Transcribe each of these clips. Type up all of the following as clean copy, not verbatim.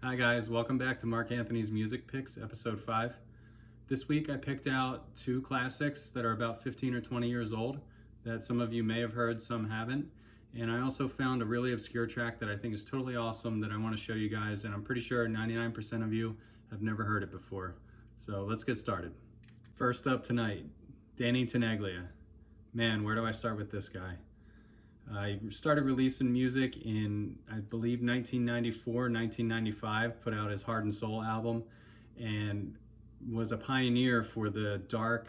Hi guys, welcome back to Mark Anthony's Music Picks, episode 5. This week I picked out two classics that are about 15 or 20 years old that some of you may have heard, some haven't. And I also found a really obscure track that I think is totally awesome that I want to show you guys, and I'm pretty sure 99% of you have never heard it before. So let's get started. First up tonight, Danny Tenaglia. Man, where do I start with this guy? I started releasing music in, I believe, 1994, 1995, put out his Heart and Soul album, and was a pioneer for the dark,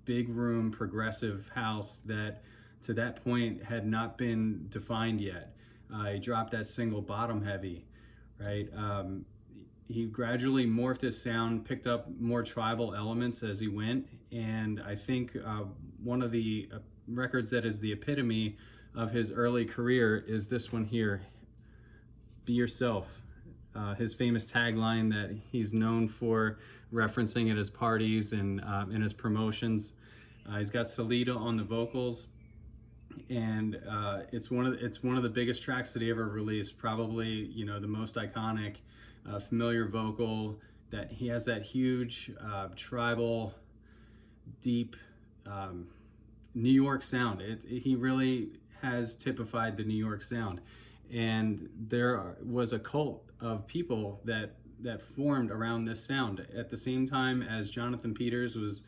big room, progressive house that to that point had not been defined yet. He dropped that single Bottom Heavy, right? He gradually morphed his sound, picked up more tribal elements as he went, and I think one of the records that is the epitome of his early career is this one here, Be Yourself. His famous tagline that he's known for referencing at his parties and in his promotions. He's got Salida on the vocals, and it's one of the biggest tracks that he ever released. Probably, you know, the most iconic, familiar vocal. That he has that huge tribal, deep New York sound. He really has typified the New York sound, and there was a cult of people that formed around this sound at the same time as Jonathan Peters was,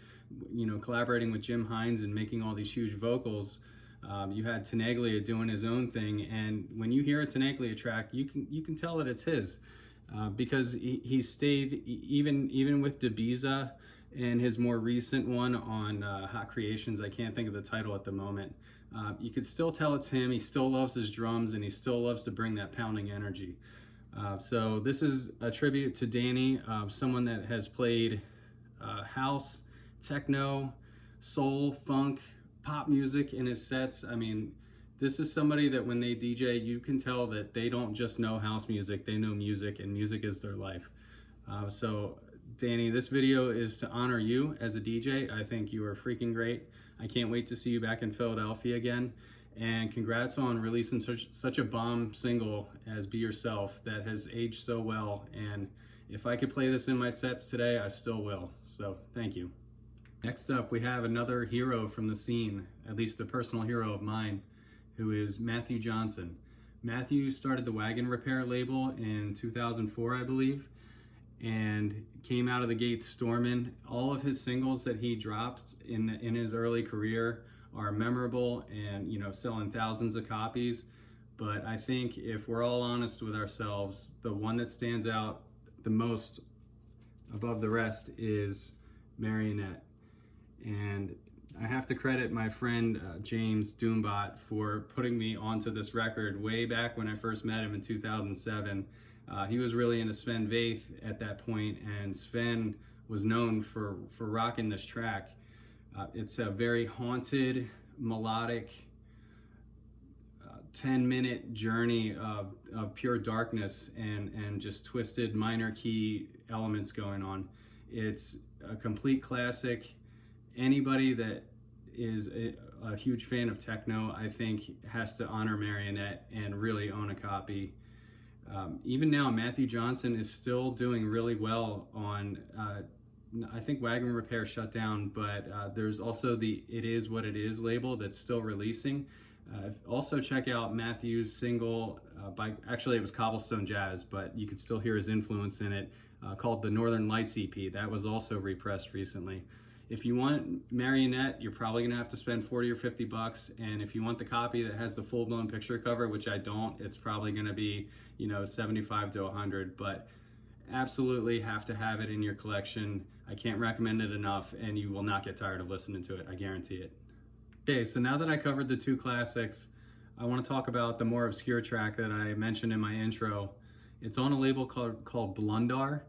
you know, collaborating with Jim Hines and making all these huge vocals. You had Tenaglia doing his own thing, and when you hear a Tenaglia track, you can tell that it's his, because he stayed even with Debiza and his more recent one on Hot Creations. I can't think of the title at the moment. You could still tell it's him. He still loves his drums, and he still loves to bring that pounding energy. So this is a tribute to Danny, someone that has played house, techno, soul, funk, pop music in his sets. I mean, this is somebody that when they DJ, you can tell that they don't just know house music, they know music, and music is their life. So Danny, this video is to honor you as a DJ. I think you are freaking great. I can't wait to see you back in Philadelphia again. And congrats on releasing such a bomb single as Be Yourself that has aged so well. And if I could play this in my sets today, I still will. So thank you. Next up, we have another hero from the scene, at least a personal hero of mine, who is Mathew Jonson. Mathew started the Wagon Repair label in 2004, I believe, and came out of the gate storming. All of his singles that he dropped in his early career are memorable and, you know, selling thousands of copies. But I think if we're all honest with ourselves, the one that stands out the most above the rest is Marionette. And I have to credit my friend James Doombot for putting me onto this record way back when I first met him in 2007. He was really into Sven Väth at that point, and Sven was known for rocking this track. It's a very haunted, melodic, 10-minute journey of pure darkness and just twisted minor key elements going on. It's a complete classic. Anybody that is a huge fan of techno, I think, has to honor Marionette and really own a copy. Even now, Mathew Jonson is still doing really well on, I think Wagon Repair shut down, but there's also the It Is What It Is label that's still releasing. Also check out Mathew's single, actually it was Cobblestone Jazz, but you could still hear his influence in it, called the Northern Lights EP. That was also repressed recently. If you want Marionette, you're probably gonna have to spend 40 or 50 bucks. And if you want the copy that has the full-blown picture cover, which I don't, it's probably gonna be, you know, 75 to 100, but absolutely have to have it in your collection. I can't recommend it enough, and you will not get tired of listening to it, I guarantee it. Okay, so now that I covered the two classics, I wanna talk about the more obscure track that I mentioned in my intro. It's on a label called Blundar.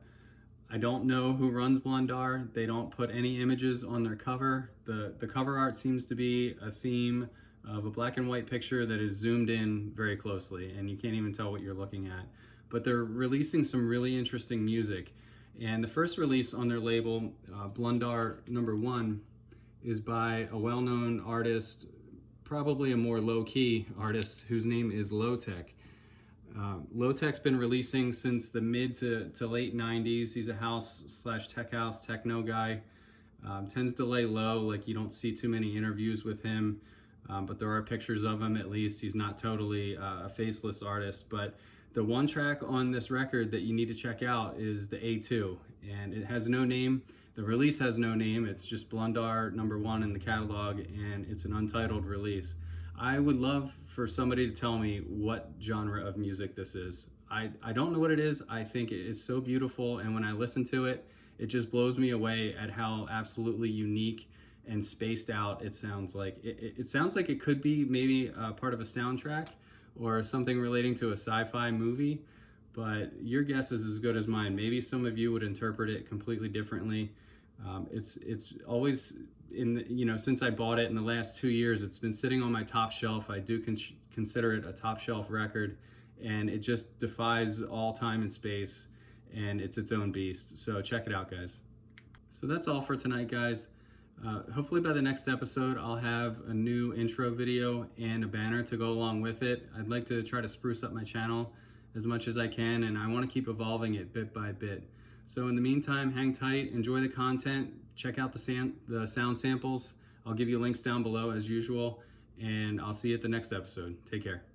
I don't know who runs Blundar. They don't put any images on their cover. The cover art seems to be a theme of a black and white picture that is zoomed in very closely, and you can't even tell what you're looking at. But they're releasing some really interesting music. And the first release on their label, Blundar #1, is by a well-known artist, probably a more low-key artist, whose name is Lowtec. Lowtec's been releasing since the mid to late 90s. He's a house slash tech house techno guy. Tends to lay low, like you don't see too many interviews with him, but there are pictures of him at least. He's not totally a faceless artist, but the one track on this record that you need to check out is the A2, and it has no name. The release has no name. It's just Blundar #1 in the catalog, and it's an untitled release. I would love for somebody to tell me what genre of music this is. I don't know what it is. I think it is so beautiful, and when I listen to it, it just blows me away at how absolutely unique and spaced out it sounds like. It sounds like it could be maybe part of a soundtrack or something relating to a sci-fi movie, but your guess is as good as mine. Maybe some of you would interpret it completely differently. It's always since I bought it in the last 2 years, it's been sitting on my top shelf. I do consider it a top shelf record, and it just defies all time and space, and it's its own beast. So check it out, guys. So that's all for tonight, guys. Hopefully by the next episode, I'll have a new intro video and a banner to go along with it. I'd like to try to spruce up my channel as much as I can, and I want to keep evolving it bit by bit. So in the meantime, hang tight, enjoy the content, check out the sound samples. I'll give you links down below as usual, and I'll see you at the next episode. Take care.